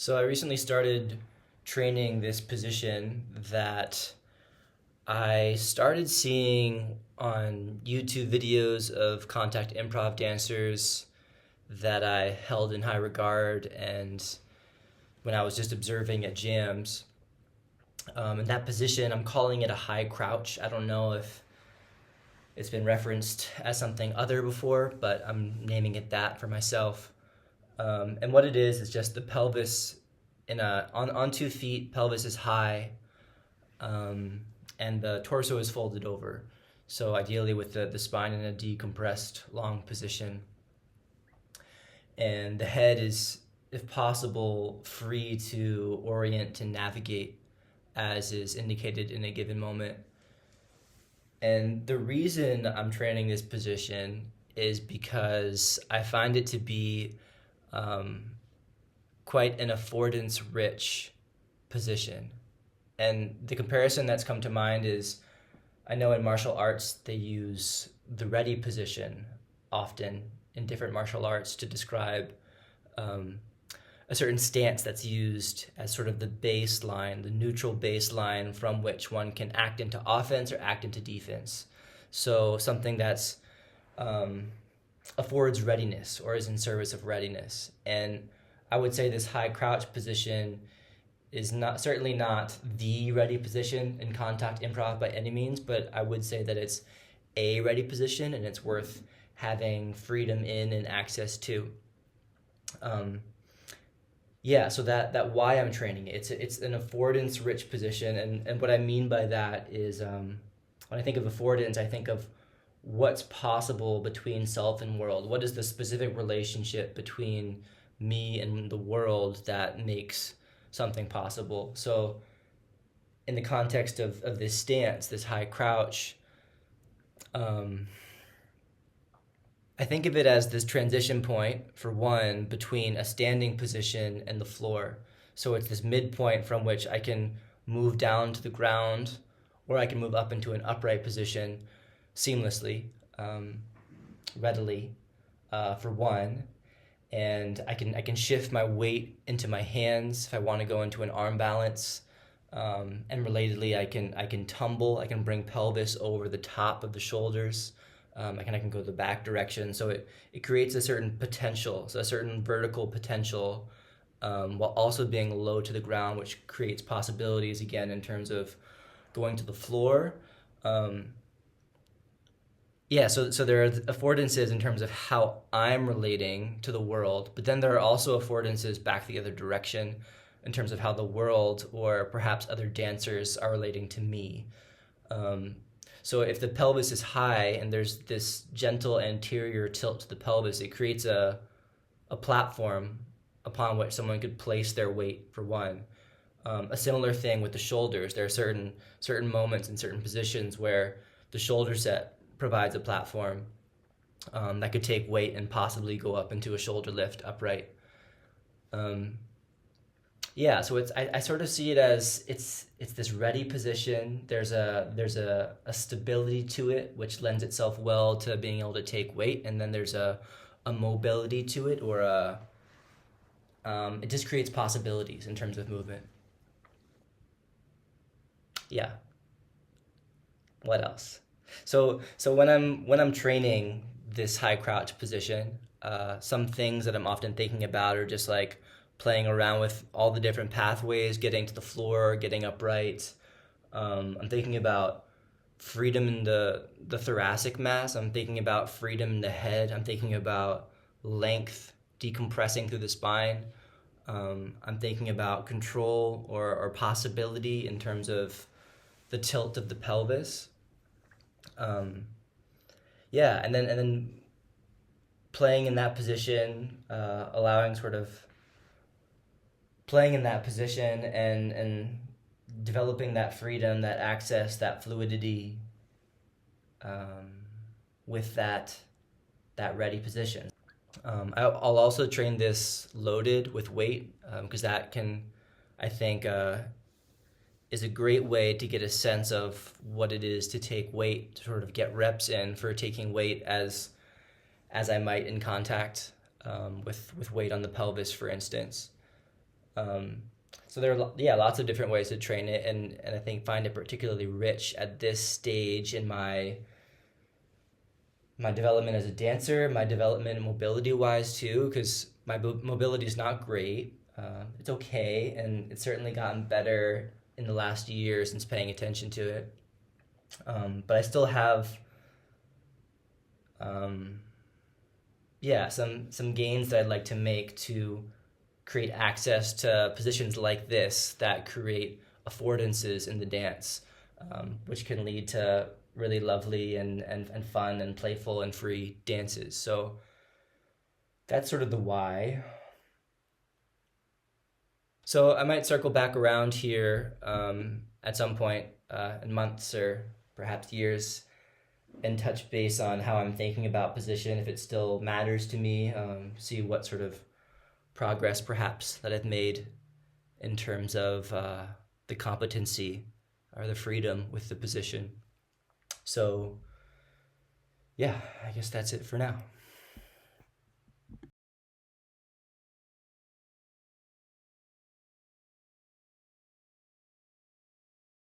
So I recently started training this position that I started seeing on YouTube videos of contact improv dancers that I held in high regard, and when I was just observing at jams. In that position, I'm calling it a high crouch. I don't know if it's been referenced as something other before, but I'm naming it that for myself. And what it is just the pelvis on 2 feet, pelvis is high, and the torso is folded over. So ideally with the spine in a decompressed long position. And the head is, if possible, free to orient and navigate as is indicated in a given moment. And the reason I'm training this position is because I find it to be quite an affordance-rich position. And the comparison that's come to mind is, I know in martial arts they use the ready position often in different martial arts to describe a certain stance that's used as sort of the baseline, the neutral baseline from which one can act into offense or act into defense. So something that's affords readiness or is in service of readiness. And I would say this high crouch position is certainly not the ready position in contact improv by any means, but I would say that it's a ready position and it's worth having freedom in and access to. So that why I'm training it. It's an affordance rich position, and what I mean by that is when I think of affordance, I think of what's possible between self and world. What is the specific relationship between me and the world that makes something possible? So in the context of this stance, this high crouch, I think of it as this transition point, for one, between a standing position and the floor. So it's this midpoint from which I can move down to the ground, or I can move up into an upright position seamlessly, readily, for one. And I can shift my weight into my hands if I want to go into an arm balance. And relatedly, I can tumble. I can bring pelvis over the top of the shoulders. I can go the back direction. So it creates a certain potential, so a certain vertical potential, while also being low to the ground, which creates possibilities again in terms of going to the floor. So there are affordances in terms of how I'm relating to the world, but then there are also affordances back the other direction in terms of how the world or perhaps other dancers are relating to me. So if the pelvis is high and there's this gentle anterior tilt to the pelvis, it creates a platform upon which someone could place their weight, for one. A similar thing with the shoulders. There are certain moments in certain positions where the shoulder set provides a platform that could take weight and possibly go up into a shoulder lift upright. So I sort of see it as it's this ready position. There's a stability to it which lends itself well to being able to take weight, and then there's a mobility to it, or it just creates possibilities in terms of movement. Yeah. What else? So when I'm training this high crouch position, some things that I'm often thinking about are just like playing around with all the different pathways, getting to the floor, getting upright. I'm thinking about freedom in the thoracic mass. I'm thinking about freedom in the head. I'm thinking about length decompressing through the spine. I'm thinking about control or possibility in terms of the tilt of the pelvis. And then playing in that position, playing in that position and developing that freedom, that access, that fluidity with that ready position. I'll also train this loaded with weight, because that can, I think, is a great way to get a sense of what it is to take weight, to sort of get reps in for taking weight as I might in contact with weight on the pelvis, for instance. So there are yeah, lots of different ways to train it, and I think find it particularly rich at this stage in my development as a dancer, my development mobility wise too, because my mobility is not great. It's okay, and it's certainly gotten better in the last year since paying attention to it. But I still have, um, yeah, some gains that I'd like to make to create access to positions like this that create affordances in the dance, which can lead to really lovely and fun and playful and free dances. So that's sort of the why. So I might circle back around here at some point in months or perhaps years and touch base on how I'm thinking about position, if it still matters to me, see what sort of progress perhaps that I've made in terms of the competency or the freedom with the position. So, yeah, I guess that's it for now.